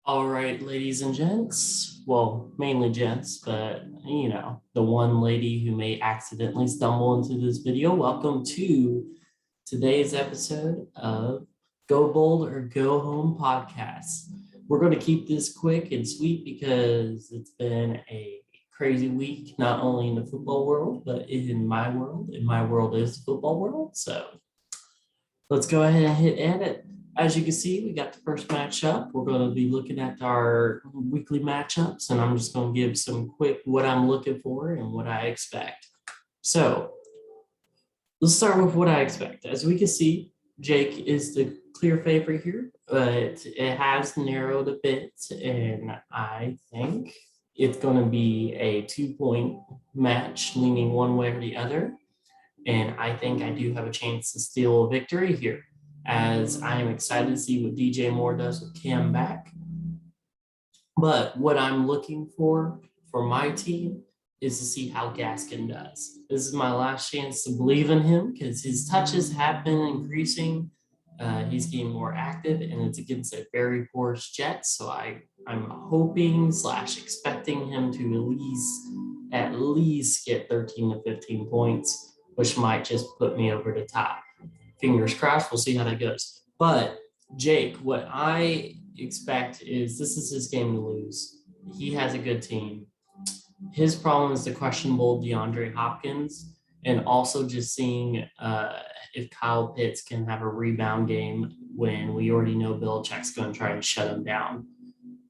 All right, ladies and gents. Well, mainly gents, but the one lady who may accidentally stumble into this video. Welcome to today's episode of Go Bold or Go Home podcast. We're going to keep this quick and sweet because it's been a crazy week, not only in the football world, but in my world. And my world is the football world. So let's go ahead and hit edit. As you can see, we got the first matchup. We're going to be looking at our weekly matchups, and I'm just going to give some quick what I'm looking for and what I expect. So let's start with what I expect. As we can see, Jake is the clear favorite here, but it has narrowed a bit, and I think it's going to be a 2-point match leaning one way or the other. And I think I do have a chance to steal a victory here, as I am excited to see what DJ Moore does with Cam back. But what I'm looking for my team is to see how Gaskin does. This is my last chance to believe in him because his touches have been increasing. He's getting more active, and it's against a very porous Jets. So I'm hoping / expecting him to at least get 13 to 15 points, which might just put me over the top. Fingers crossed, we'll see how that goes. But Jake, what I expect is this is his game to lose. He has a good team. His problem is the questionable DeAndre Hopkins, and also just seeing if Kyle Pitts can have a rebound game when we already know Belichick's going to try and shut him down.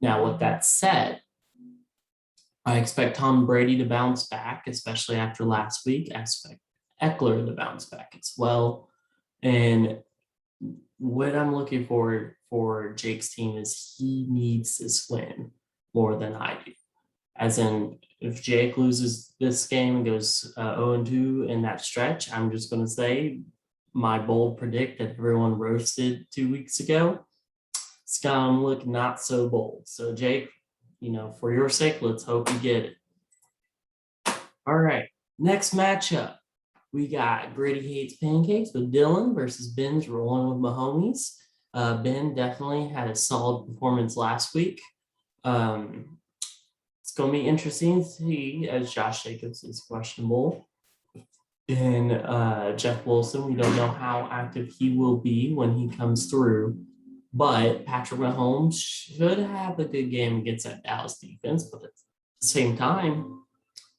Now, with that said, I expect Tom Brady to bounce back, especially after last week. I expect Eckler to bounce back as well. And what I'm looking for Jake's team is he needs this win more than I do. As in, if Jake loses this game and goes 0-2 in that stretch, I'm just going to say my bold predict that everyone roasted 2 weeks ago. It's going to look not so bold. So Jake, for your sake, let's hope you get it. All right, next matchup. We got Grady Hates Pancakes with Dylan versus Ben's rolling with Mahomes. Ben definitely had a solid performance last week. It's going to be interesting to see as Josh Jacobs is questionable. And Jeff Wilson, we don't know how active he will be when he comes through. But Patrick Mahomes should have a good game against that Dallas defense. But at the same time,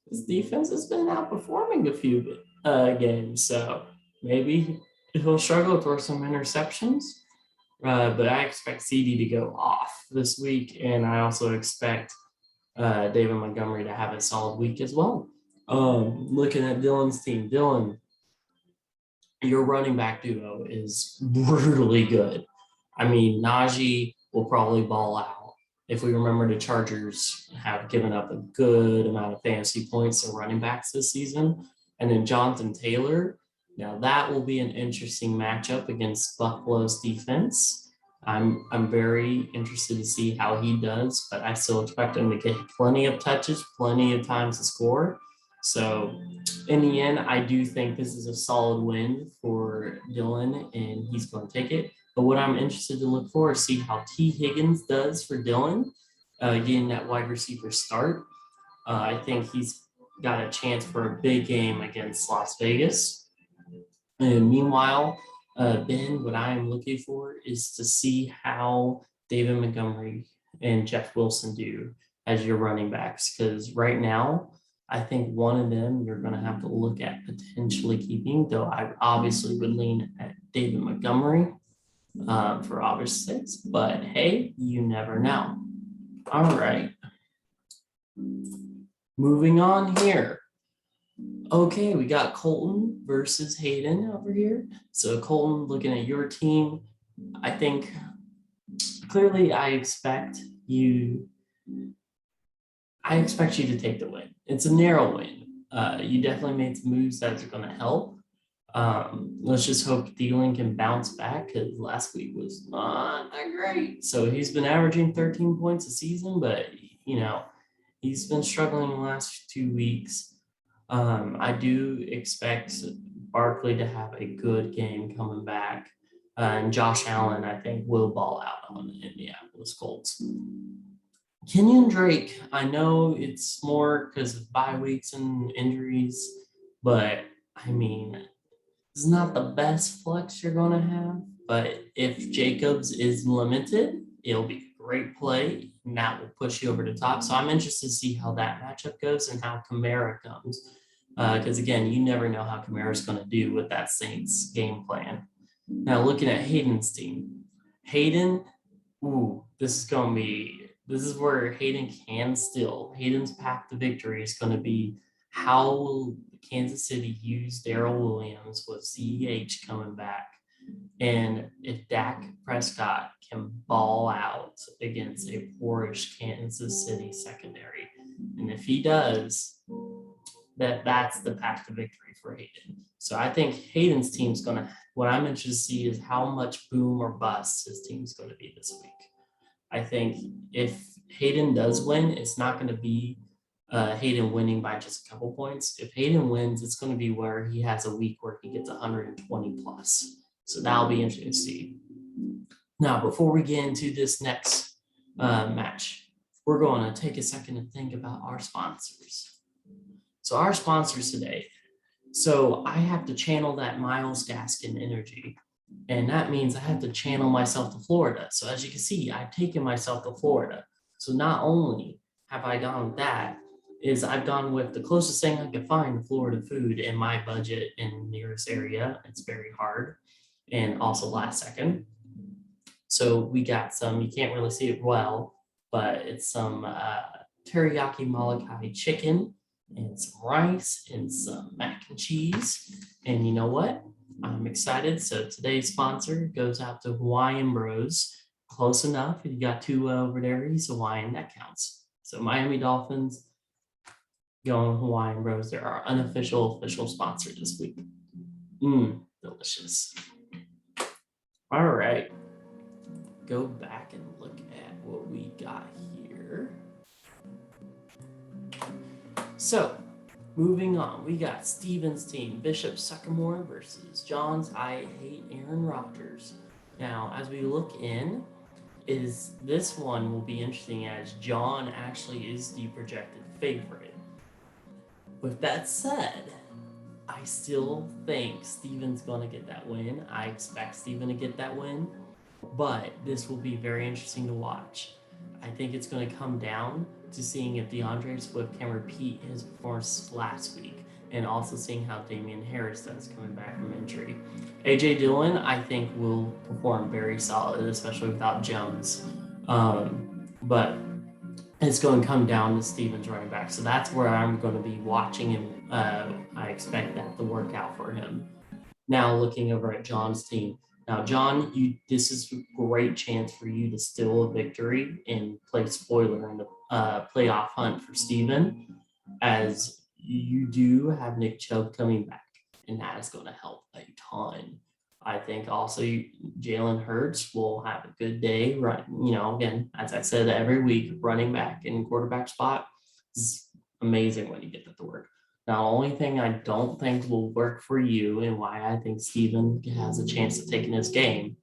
his defense has been outperforming a few games. So maybe he'll struggle to throw some interceptions. But I expect CD to go off this week. And I also expect David Montgomery to have a solid week as well. Looking at Dylan's team, Dylan, your running back duo is brutally good. I mean, Najee will probably ball out. If we remember, the Chargers have given up a good amount of fantasy points to running backs this season. And then Jonathan Taylor, now that will be an interesting matchup against Buffalo's defense. I'm very interested to see how he does, but I still expect him to get plenty of touches, plenty of times to score. So in the end, I do think this is a solid win for Dylan, and he's going to take it. But what I'm interested to look for is see how T. Higgins does for Dylan, getting that wide receiver start. I think he's got a chance for a big game against Las Vegas. And meanwhile, Ben, what I am looking for is to see how David Montgomery and Jeff Wilson do as your running backs. Because right now, I think one of them you're going to have to look at potentially keeping, though I obviously would lean at David Montgomery for obvious sakes. But hey, you never know. All right. Moving on here. Okay, we got Colton versus Hayden over here. So Colton, looking at your team, I think clearly I expect you to take the win. It's a narrow win. You definitely made some moves that are going to help. Let's just hope Thielen can bounce back because last week was not that great. So he's been averaging 13 points a season, but he's been struggling the last 2 weeks. I do expect Barkley to have a good game coming back. And Josh Allen, I think, will ball out on the Indianapolis Colts. Kenyon Drake, I know it's more because of bye weeks and injuries, but I mean, it's not the best flex you're going to have. But if Jacobs is limited, it'll be a great play, and that will push you over the top. So I'm interested to see how that matchup goes and how Kamara comes. Because again, you never know how Kamara's going to do with that Saints game plan. Now, looking at Hayden's team, Hayden, this is where Hayden can still. Hayden's path to victory is going to be how will Kansas City use Darrell Williams with CEH coming back, and if Dak Prescott can ball out against a poorish Kansas City secondary, and if he does, that's the path to victory for Hayden. So I think Hayden's team's going to. What I'm interested to see is how much boom or bust his team's going to be this week. I think if Hayden does win, it's not going to be Hayden winning by just a couple points. If Hayden wins, it's going to be where he has a week where he gets 120 plus. So that'll be interesting to see. Now, before we get into this next match, we're going to take a second to think about our sponsors. So our sponsors today. So I have to channel that Miles Gaskin energy. And that means I have to channel myself to Florida. So as you can see, I've taken myself to Florida. So not only have I gone with that, is I've gone with the closest thing I could find to Florida food in my budget in nearest area. It's very hard and also last second. So we got some, you can't really see it well, but it's some teriyaki Molokai chicken and some rice and some mac and cheese. And you know what? I'm excited. So today's sponsor goes out to Hawaiian Bros. Close enough. If you got two over there, he's Hawaiian, that counts. So Miami Dolphins going Hawaiian Bros. They're our official sponsor this week. Delicious. All right. Go back and look at what we got here. So, moving on, we got Steven's team, Bishop Sycamore versus John's I Hate Aaron Rodgers. Now, as we look in, this one will be interesting as John actually is the projected favorite. With that said, I still think Steven's going to get that win. I expect Steven to get that win, but this will be very interesting to watch. I think it's going to come down to seeing if DeAndre Swift can repeat his performance last week and also seeing how Damian Harris does coming back from injury. A.J. Dillon, I think, will perform very solid, especially without Jones. But it's going to come down to Stevens running back. So that's where I'm going to be watching him. I expect that to work out for him. Now looking over at John's team. Now, John, this is a great chance for you to steal a victory and play spoiler in the playoff hunt for Steven, as you do have Nick Chubb coming back, and that is going to help a ton. I think also Jalen Hurts will have a good day. Right, again, as I said every week, running back in quarterback spot is amazing when you get that to work. Now, the only thing I don't think will work for you and why I think Steven has a chance of taking this game,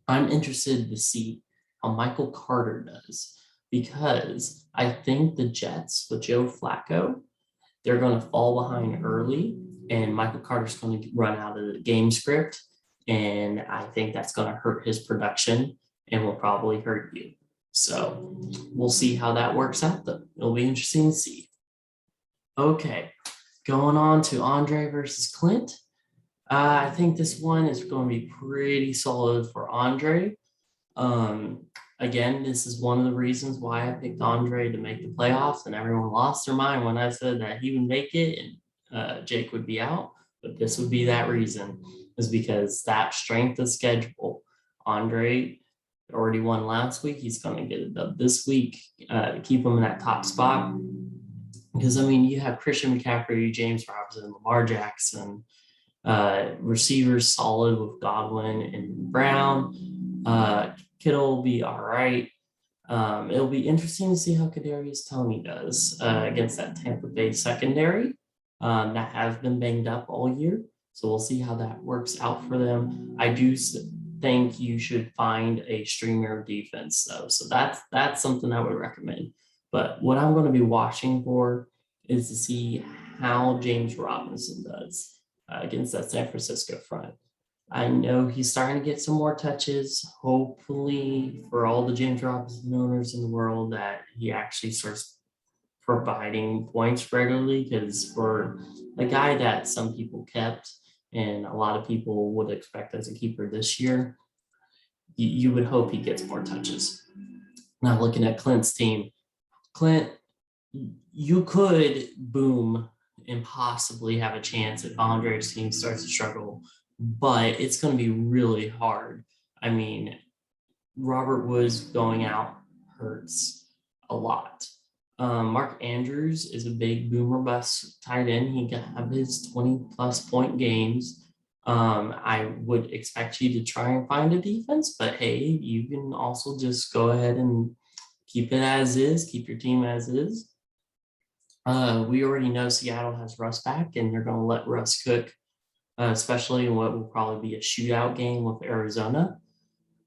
I'm interested to see how Michael Carter does, because I think the Jets with Joe Flacco, they're going to fall behind early, and Michael Carter's going to run out of the game script, and I think that's going to hurt his production and will probably hurt you. So we'll see how that works out, though. It'll be interesting to see. Okay, going on to Andre versus Clint. I think this one is going to be pretty solid for Andre. Again, this is one of the reasons why I picked Andre to make the playoffs, and everyone lost their mind when I said that he would make it and Jake would be out. But this would be that reason, is because that strength of schedule. Andre already won last week. He's going to get it done this week to keep him in that top spot. Because, you have Christian McCaffrey, James Robinson, Lamar Jackson, receivers solid with Godwin and Brown. Kittle will be all right. It'll be interesting to see how Kadarius Toney does against that Tampa Bay secondary that has been banged up all year. So we'll see how that works out for them. I do think you should find a streamer defense though. So that's something I would recommend. But what I'm going to be watching for is to see how James Robinson does against that San Francisco front. I know he's starting to get some more touches. Hopefully, for all the James Robinson owners in the world, that he actually starts providing points regularly. Because for a guy that some people kept and a lot of people would expect as a keeper this year, you would hope he gets more touches. Now, looking at Clint's team, Clint, you could boom and possibly have a chance if Andre's team starts to struggle, but it's going to be really hard. I mean, Robert Woods going out hurts a lot. Mark Andrews is a big boomer bust tight end. He can have his 20+ point games. I would expect you to try and find a defense, but hey, you can also just go ahead and keep it as is, keep your team as is. We already know Seattle has Russ back, and they're going to let Russ cook, especially in what will probably be a shootout game with Arizona.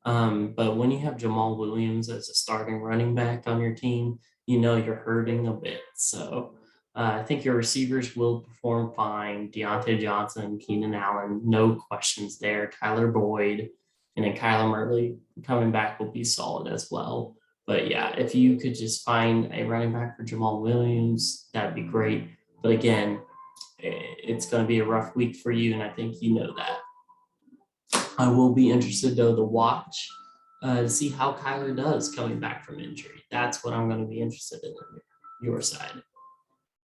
But when you have Jamal Williams as a starting running back on your team, you know you're hurting a bit. So I think your receivers will perform fine. Deontay Johnson, Keenan Allen, no questions there. Tyler Boyd, and then Kyler Murray coming back will be solid as well. But yeah, if you could just find a running back for Jamal Williams, that'd be great. But again, it's going to be a rough week for you, and I think you know that. I will be interested, though, to watch to see how Kyler does coming back from injury. That's what I'm going to be interested in on your side.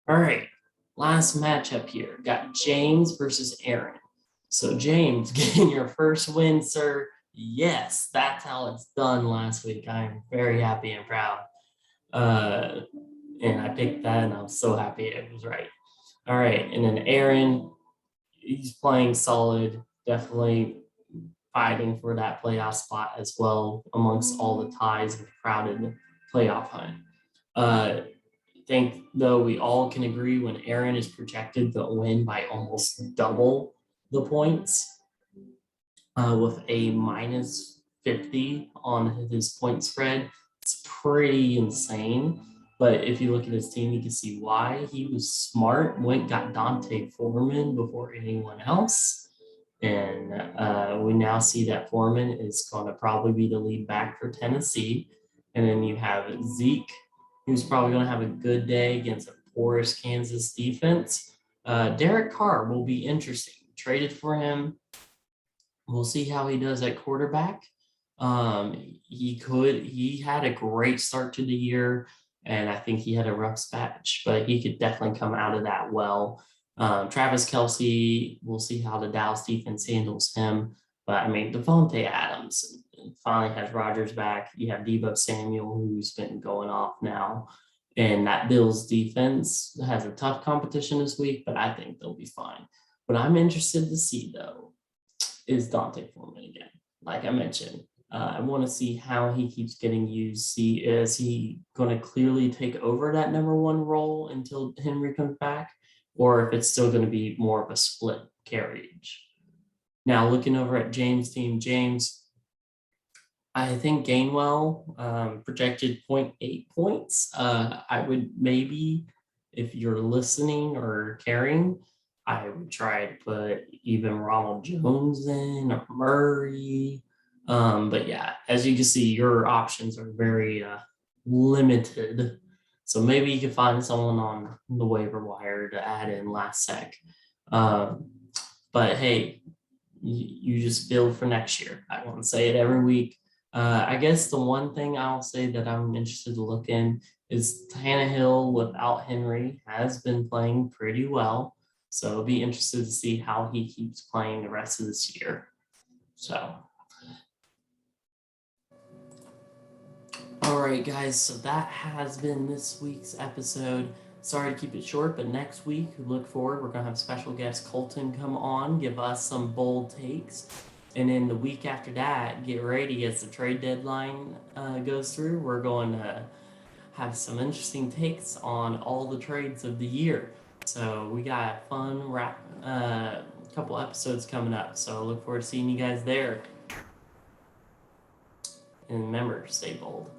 All right, last matchup here. Got James versus Aaron. So James, getting your first win, sir. Yes, that's how it's done last week. I am very happy and proud. And I picked that, and I was so happy it was right. All right, and then Aaron, he's playing solid, definitely fighting for that playoff spot as well amongst all the ties and crowded playoff hunt. I think, though, we all can agree when Aaron is projected to win by almost double the points with a -50 on his point spread, it's pretty insane. But if you look at his team, you can see why. He was smart, got Dante Foreman before anyone else. And we now see that Foreman is going to probably be the lead back for Tennessee. And then you have Zeke, who's probably going to have a good day against a porous Kansas defense. Derek Carr will be interesting. Traded for him. We'll see how he does at quarterback. He had a great start to the year, and I think he had a rough patch, but he could definitely come out of that well. Travis Kelce, we'll see how the Dallas defense handles him. But I mean, Devontae Adams finally has Rodgers back. You have Deebo Samuel, who's been going off now. And that Bills defense has a tough competition this week, but I think they'll be fine. What I'm interested to see, though, is Dante Foreman again. Like I mentioned, I want to see how he keeps getting used. Is he going to clearly take over that number one role until Henry comes back? Or if it's still going to be more of a split carriage. Now, looking over at James' team, James, I think Gainwell projected 0.8 points. I would maybe, if you're listening or caring, I would try to put even Ronald Jones in or Murray. But yeah, as you can see, your options are very limited. So maybe you can find someone on the waiver wire to add in last sec. But hey, you just build for next year. I want to say it every week. I guess the one thing I'll say that I'm interested to look in is Tannehill without Henry has been playing pretty well. So I'll be interested to see how he keeps playing the rest of this year. So. All right, guys, so that has been this week's episode. Sorry to keep it short, but next week, look forward. We're going to have special guest Colton come on, give us some bold takes. And then the week after that, get ready as the trade deadline goes through. We're going to have some interesting takes on all the trades of the year. So we got a fun couple episodes coming up. So look forward to seeing you guys there. And remember, stay bold.